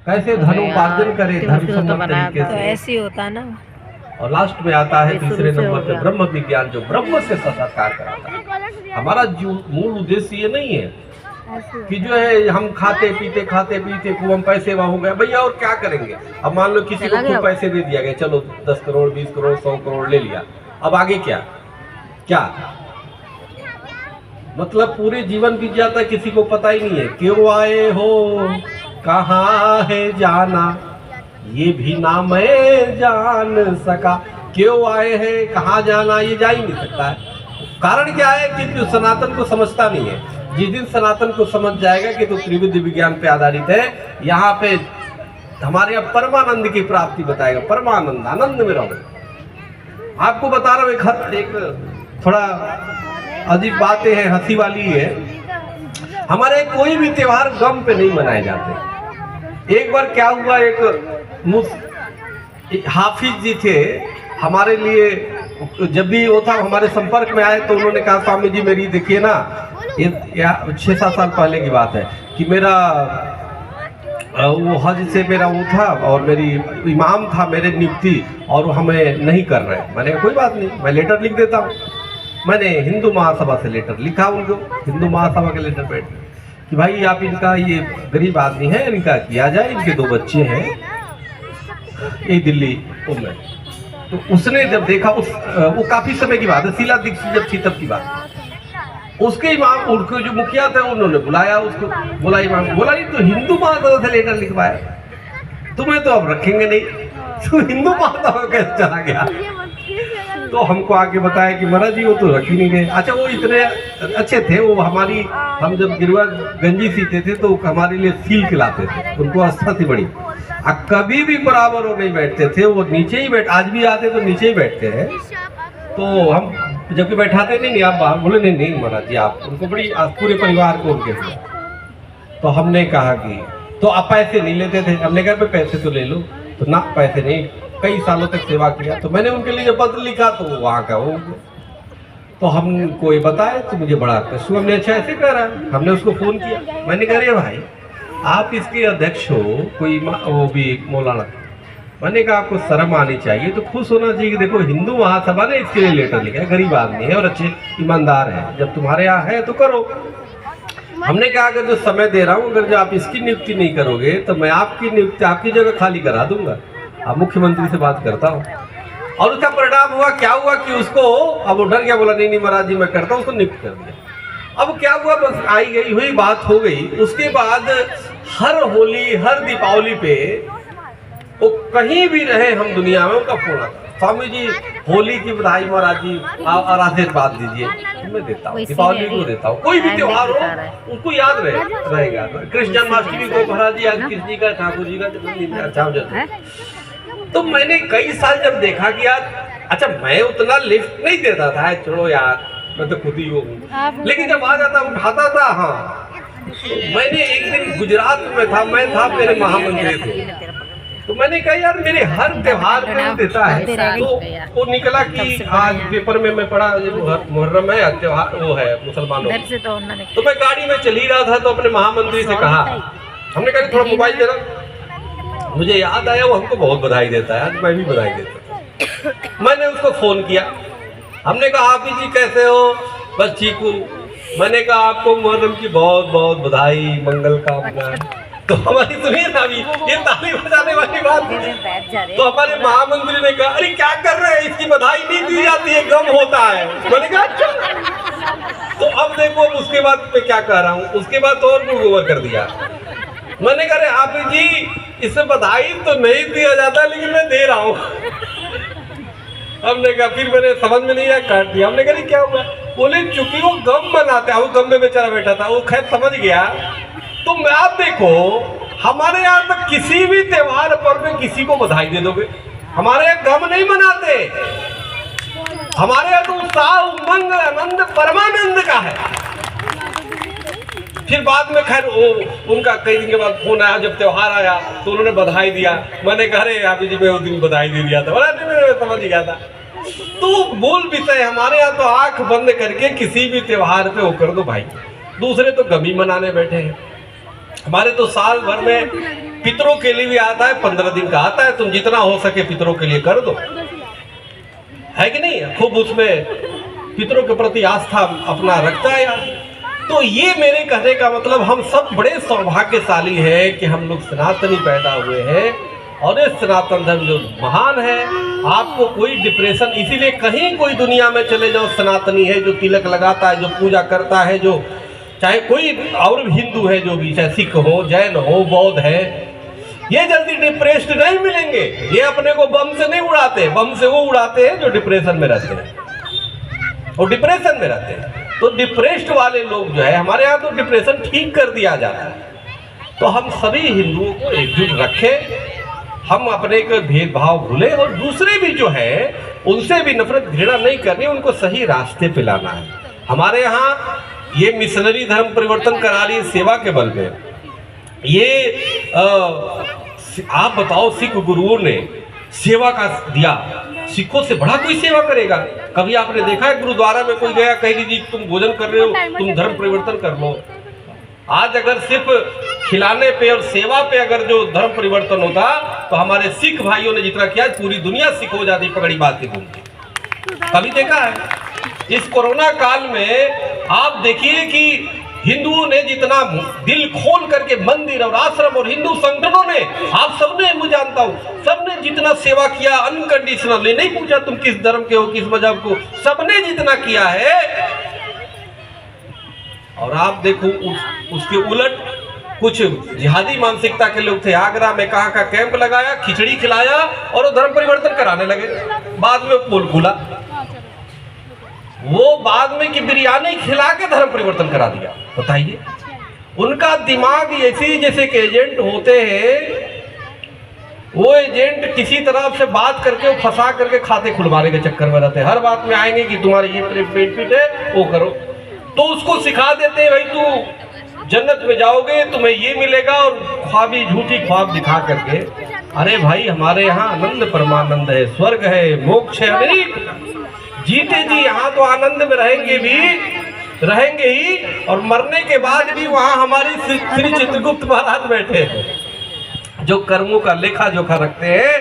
कैसे धनोपार्जन करे धर्म सम्मत तरीके तो से। ऐसे ही होता है ना। और लास्ट में आता है तीसरे नंबर पे ब्रह्म विज्ञान, जो ब्रह्म से साक्षात्कार कराता है। हमारा मूल उद्देश्य ये नहीं है कि जो है हम खाते पीते खूब हम पैसे वहाँ हो गए भैया, और क्या करेंगे। अब मान लो किसी को खूब पैसे दे दिया गया, चलो 10 करोड़ 20 करोड़ 100 करोड़ ले लिया, अब आगे क्या क्या मतलब पूरे जीवन बीत जाता है, किसी को पता ही नहीं है क्यों आए हो, कहाँ है जाना, ये भी ना मैं जान सका। क्यों आए हैं, कहाँ जाना, ये जा ही नहीं सकता है। कारण क्या है कि सनातन को समझता नहीं है। जिस दिन सनातन को समझ जाएगा कि तो त्रिविध विज्ञान पे आधारित है, यहाँ पे हमारे यहाँ परमानंद की प्राप्ति बताएगा। परमानंद, आनंद में रहो। आपको बता रहा हूँ एक थोड़ा अजीब बातें हैं, हंसी वाली है। हमारे कोई भी त्योहार गम पे नहीं मनाए जाते। एक बार क्या हुआ, एक हाफिज जी थे हमारे लिए, जब भी वो था हमारे संपर्क में आए तो उन्होंने कहा स्वामी जी मेरी देखिए ना, ये 6-7 साल पहले की बात है कि मेरा वो हज से मेरा वो था और मेरी इमाम था मेरे नियुक्ति, और वो हमें नहीं कर रहे। मैंने कहा कोई बात नहीं, मैं लेटर लिख देता हूँ। मैंने हिंदू महासभा से लेटर लिखा उनको, हिंदू महासभा के लेटर पे कि भाई आप इनका, ये गरीब आदमी है, इनका किया जाए, इनके 2 बच्चे हैं, ये दिल्ली में। तो उसने जब देखा, वो काफी समय की बात है, शीला दीक्षित जब थी तब की बात। उसके इमाम, उनके जो मुखिया थे उन्होंने बुलाया उसको, बोला इमाम, बोला ये तो हिंदू महासभा से लेटर लिखवाया, तुम्हें तो अब रखेंगे नहीं, तो हिंदू महासभा कैसे चला गया। तो हमको आगे बताया कि महाराज जी वो तो रख ही नहीं गए। अच्छा वो इतने अच्छे थे, वो हमारी, हम जब गिरवा गंजी सीते थे तो हमारे लिए सील खिलाते थे, उनको आस्था थी बड़ी। कभी भी बराबर वो नहीं बैठते थे, वो नीचे ही बैठ, आज भी आते तो नीचे ही बैठते हैं। तो हम जबकि बैठाते नहीं आप बाहर, बोले नहीं महाराज जी आप, उनको बड़ी पूरे परिवार को उनके। तो हमने कहा कि तो आप पैसे नहीं लेते थे, हमने कहा पैसे तो ले लो, तो ना पैसे नहीं, कई सालों तक सेवा किया। तो मैंने उनके लिए जब पत्र लिखा तो वो वहाँ का हो, तो हमको ये बताया तो मुझे बड़ा कष्ट हुआ। हमने अच्छा ऐसे कह रहा है, हमने उसको फोन किया, मैंने कहा अरे भाई आप इसके अध्यक्ष हो, कोई वो भी मौलाना, मैंने कहा आपको शर्म आनी चाहिए, तो खुश होना चाहिए कि देखो हिंदू महासभा ने इसके लिए लेटर लिखा है, गरीब आदमी है और अच्छे ईमानदार है, जब तुम्हारे यहाँ है तो करो। हमने कहा अगर जो समय दे रहा हूँ, अगर जो आप इसकी नियुक्ति नहीं करोगे तो मैं आपकी नियुक्ति आपकी जगह खाली करा दूंगा। अब मुख्यमंत्री से बात करता हूँ। और उसका परिणाम हुआ, क्या हुआ कि उसको, अब वो डर गया, बोला नहीं महाराज जी मैं करता हूँ, उसको नियुक्त कर दिया। अब क्या हुआ, बस आई गई हुई बात हो गई। उसके बाद हर होली हर दीपावली पे वो कहीं भी रहे हम दुनिया में, उनका फोन आता, स्वामी जी होली की बधाई महाराज जी, और आशीर्वाद दीजिए। मैं देता हूँ, दीपावली को देता हूँ, कोई भी त्योहार हो उसको याद रहेगा। कृष्ण जन्माष्टमी को महाराज जी आज कृष्ण जी का, ठाकुर जी का जन्मदिन अच्छा। तो मैंने कई साल जब देखा कि यार, अच्छा मैं उतना लिफ्ट नहीं देता था, छोड़ो यार मैं तो खुद ही हूँ, लेकिन जब आ जाता उठाता था। हाँ मैंने एक दिन गुजरात में था, मैं था, मेरे महामंत्री थे, तो मैंने कहा यार मेरे हर त्योहार पे देता है। तो वो निकला कि आज पेपर में मैं पढ़ा मुहर्रम है त्योहार, वो है मुसलमानों। तो मैं गाड़ी में चल ही रहा था तो अपने महामंत्री से कहा, हमने कहा थोड़ा मोबाइल देना। मुझे याद आया वो हमको बहुत बधाई देता है, आज मैं भी बधाई देता। मैंने उसको फोन किया, हमने कहा हाफिज जी कैसे हो, बस ठीक हूँ। मैंने कहा आपको मुहर्रम की बहुत बहुत बधाई, मंगल कामना। तो हमारी सुनिए ना, अभी ये ताली बजाने वाली बात। तो हमारे महामंत्री ने कहा अरे क्या कर रहे हैं, इसकी बधाई नहीं दी जाती है, गम होता है। मैंने कहा अच्छा। तो अब देखो उसके बाद मैं क्या कह रहा हूँ, उसके बाद तो और गोबर कर दिया। मैंने कहा अरे हाफिज जी इससे बधाई तो नहीं दिया जाता, लेकिन मैं दे रहा हूँ। हमने कहा, फिर मैंने समझ में नहीं आया, काट दिया। हमने कहा क्या हुआ, बोले चूंकि वो गम मनाते हैं, वो गम में बेचारा बैठा था, वो खैर समझ गया। तो मैं आप देखो हमारे यहाँ तो किसी भी त्योहार पर में किसी को बधाई दे दोगे, हमारे यहाँ गम नहीं मनाते, हमारे यहाँ तो उत्साह उमंग आनंद परमानंद का है। फिर बाद में खैर उनका कई दिन के बाद फोन आया, जब त्योहार आया तो उन्होंने बधाई दिया। मैंने कहा अरे आप जी मैं उस दिन बधाई दे दिया था, मैं समझ गया था। तो मूल विषय हमारे यहाँ तो आंख बंद करके किसी भी त्योहार पे वो कर दो भाई, दूसरे तो गमी मनाने बैठे हैं। हमारे तो साल भर में पितरों के लिए भी आता है, 15 दिन का आता है, तुम जितना हो सके पितरों के लिए कर दो, है कि नहीं? खूब उसमें पितरों के प्रति आस्था अपना रखता है यार। तो ये मेरे कहने का मतलब, हम सब बड़े सौभाग्यशाली हैं कि हम लोग सनातनी पैदा हुए हैं, और ये सनातन धर्म जो महान है, आपको कोई डिप्रेशन, इसीलिए कहीं कोई दुनिया में चले जाओ, सनातनी है जो तिलक लगाता है, जो पूजा करता है, जो चाहे कोई और हिंदू है जो भी, चाहे सिख हो, जैन हो, बौद्ध है, ये जल्दी डिप्रेस्ड नहीं मिलेंगे। ये अपने को बम से नहीं उड़ाते, बम से वो उड़ाते हैं जो डिप्रेशन में रहते हैं, और डिप्रेशन में रहते हैं। तो डिप्रेस्ड वाले लोग जो है, हमारे यहाँ तो डिप्रेशन ठीक कर दिया जाता है। तो हम सभी हिंदुओं को एकजुट रखें, हम अपने को भेदभाव भूलें, और दूसरे भी जो है उनसे भी नफरत घृणा नहीं करनी, उनको सही रास्ते पे लाना है। हमारे यहाँ ये मिशनरी धर्म परिवर्तन करा रही है सेवा के बल पे। ये आप बताओ, सिख गुरुओं ने सेवा का दिया, सिखों से बड़ा कोई सेवा करेगा? कभी आपने देखा है गुरुद्वारा में कोई गया, कह दीजिए तुम भोजन कर रहे हो, तुम धर्म परिवर्तन कर लो? आज अगर सिर्फ खिलाने पे और सेवा पे अगर जो धर्म परिवर्तन होता, तो हमारे सिख भाइयों ने जितना किया, पूरी दुनिया सिख हो जाती पगड़ी बात के घूम के। कभी देखा है? इस कोरोना काल में आप देखिए कि हिंदुओं ने जितना दिल खोल करके, मंदिर और आश्रम और हिंदू संगठनों ने, आप सबने, मैं जानता हूँ, सबने जितना सेवा किया अनकंडीशनली, नहीं पूछा तुम किस धर्म के हो, किस मजहब को, सबने जितना किया है। और आप देखो उसके उलट कुछ जिहादी मानसिकता के लोग थे, आगरा में कहाँ का कैंप लगाया, खिचड़ी खिलाया और वो धर्म परिवर्तन कराने लगे। बाद में पोल खुला, वो बाद में कि बिरयानी खिला के धर्म परिवर्तन करा दिया। बताइए, उनका दिमाग ऐसे जैसे कि एजेंट होते हैं, वो एजेंट किसी तरफ से बात करके फंसा करके खाते खुलवाने के चक्कर में रहते हैं। हर बात में आएंगे कि तुम्हारे ये बेनिफिट है, वो करो, तो उसको सिखा देते हैं भाई तू जन्नत में जाओगे, तुम्हें ये मिलेगा, और ख्वाबी झूठी ख्वाब दिखा करके। अरे भाई, हमारे यहाँ आनंद परमानंद है, स्वर्ग है, मोक्ष है, नहीं जीते जी यहाँ तो आनंद में रहेंगे ही, और मरने के बाद भी वहाँ हमारी श्री चित्रगुप्त महाराज बैठे हैं, जो कर्मों का लेखा जोखा रखते हैं।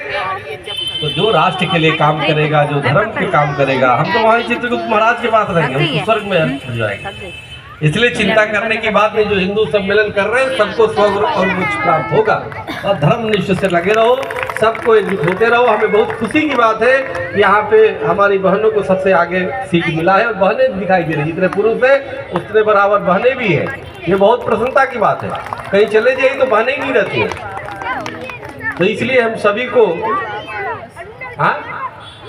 तो जो राष्ट्र के लिए काम करेगा, जो धर्म के काम करेगा, हम तो वहाँ चित्रगुप्त महाराज के पास रहेंगे, हम तो स्वर्ग में हो जाएंगे। इसलिए चिंता करने की बात नहीं, जो हिंदू सम्मेलन कर रहे हैं सबको स्वर्ग और मोक्ष प्राप्त होगा। और धर्म निष्ठ से लगे रहो, सबको एकजुट होते रहो। हमें बहुत खुशी की बात है, यहाँ पे हमारी बहनों को सबसे आगे सीट मिला है, और बहनें दिखाई दे रही, जितने पुरुष हैं उतने बराबर बहनें भी हैं। ये बहुत प्रसन्नता की बात है। कहीं चले जाइए तो बहनें ही नहीं रहती हैं। तो इसलिए हम सभी को,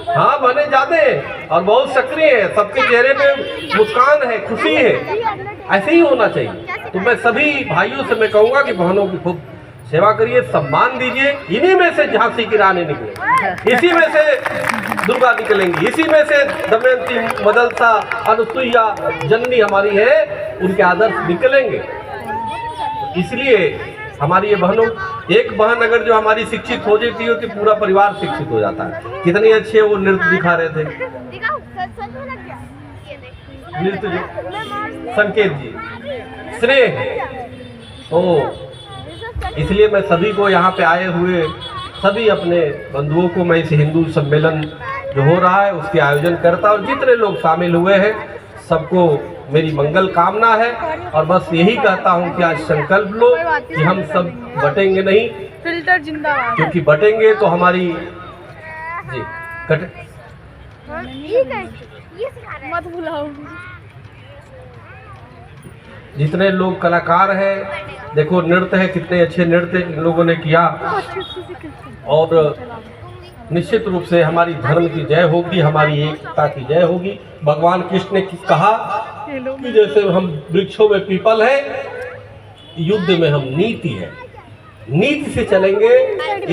हाँ बहनें ज्यादा है और बहुत सक्रिय है, सबके चेहरे पे मुस्कान है, खुशी है, ऐसे ही होना चाहिए। तो मैं सभी भाइयों से मैं कहूँगा कि बहनों की खूब सेवा करिए, सम्मान दीजिए। इन्हीं में से झांसी की रानी निकले, इसी में से दुर्गा निकलेंगी, इसी में से दमयंती, मदलसा, अनुसुईया, जननी हमारी है, उनके आदर्श निकलेंगे। इसलिए हमारी ये बहनों, एक बहन अगर जो हमारी शिक्षित हो जाती है तो पूरा परिवार शिक्षित हो जाता है। कितने अच्छे वो नृत्य दिखा रहे थे, नृत्य जो संकेत जी, स्नेह। ओ इसलिए मैं सभी को यहाँ पे आए हुए सभी अपने बंधुओं को मैं इस हिंदू सम्मेलन जो हो रहा है उसके आयोजन करता, और जितने लोग शामिल हुए हैं सबको मेरी मंगल कामना है। और बस यही कहता हूँ कि आज संकल्प लो कि हम सब बटेंगे नहीं, फिल्टर जिंदाबाद, क्योंकि बटेंगे तो हमारी जी मत भुलाओ। जितने लोग कलाकार हैं, देखो नृत्य है, कितने अच्छे नृत्य इन लोगों ने किया, और निश्चित रूप से हमारी धर्म की जय होगी, हमारी एकता की जय होगी। भगवान कृष्ण ने कहा कि जैसे हम वृक्षों में पीपल है, युद्ध में हम नीति है, नीति से चलेंगे,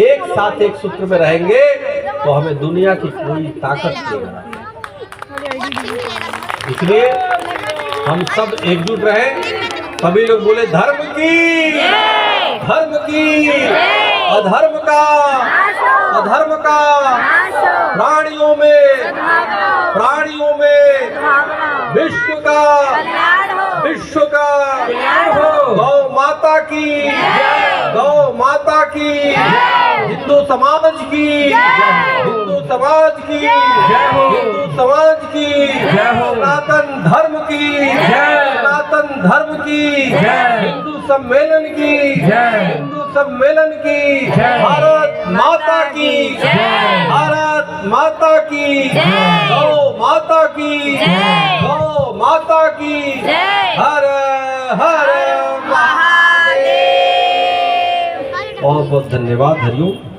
एक साथ एक सूत्र में रहेंगे, तो हमें दुनिया की कोई ताकत नहीं है। इसलिए हम सब एकजुट रहे। सभी लोग बोले धर्म की, अधर्म का, प्राणियों में विश्व का गौ माता की गौ माता की, हिंदू समाज की, हिंदू समाज की, हिंदू समाज की, सनातन धर्म की, सनातन धर्म की, हिंदू सम्मेलन की, हिंदू सम्मेलन की, भारत माता की, भारत माता की, गौ माता की, गौ माता की, हर हर महादेव। बहुत बहुत धन्यवाद। हरिओम।